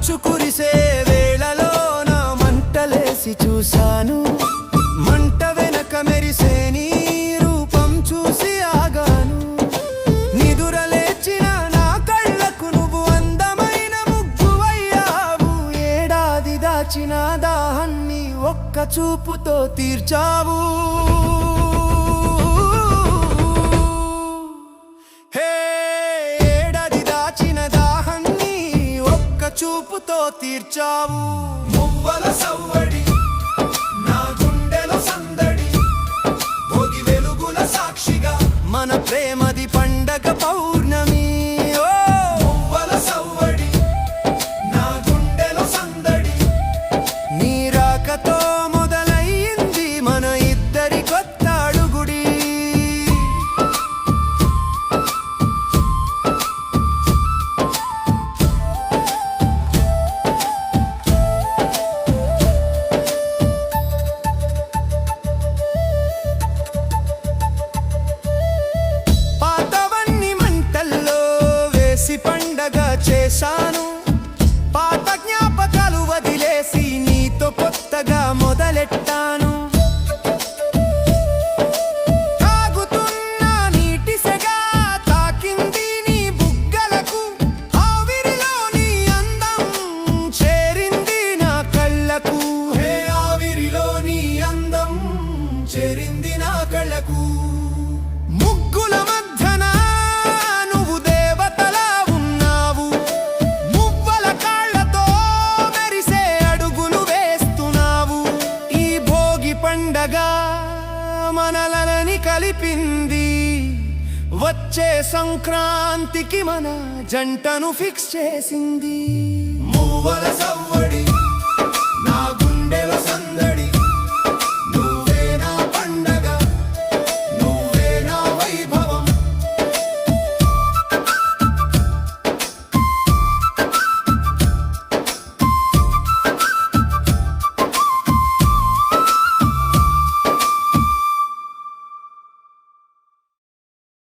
మంచు కురిసే వేళలోన మంటలేసి చూశాను, మంట వెనక మెరిసే నీ రూపం చూసి ఆగాను. నిదురలేచిన నా కళ్ళకు నువ్వు అందమైన ముగ్గువయ్యావు. ఏడాది దాచిన దాహాన్ని ఒక్క చూపుతో తీర్చావు. ఏడాది దాచిన దాహాన్ని ఒక్క చూపుతో తీర్చావు. మువ్వల సవ్వడి నా గుండెలో సందడి, భోగి వెలుగుల సాక్షిగా మన ప్రేమది పండగ పౌర్ణమి. మువ్వల సవ్వడి నా గుండెలో సందడి, నీ రాకతో మొదలయ్యింది మన ఇద్దరి కొత్త అడుగుడి. పాతవన్నీ మంటల్లో వేసి పండగ చేశాను, పాత జ్ఞాపకాలు వదిలేసి నీతో కొత్తగా మొదలెట్టాను. తాగుతున్న నీటి సెగ తాకింది నీ బుగ్గలకు, ఆవిరిలో నీ అందం చేరింది నా కళ్ళకు. హే ఆవిరిలో నీ అందం చేరింది నా కళ్ళకు. ముగ్గుల మధ్యన నువ్వు దేవతలా ఉన్నావు, మువ్వల కాళ్ళతో మెరిసే అడుగులు వేస్తున్నావు. ఈ భోగి పండగ మనలని కలిపింది, వచ్చే సంక్రాంతికి మన జంటను ఫిక్స్ చేసింది. మువ్వల సవ్వడి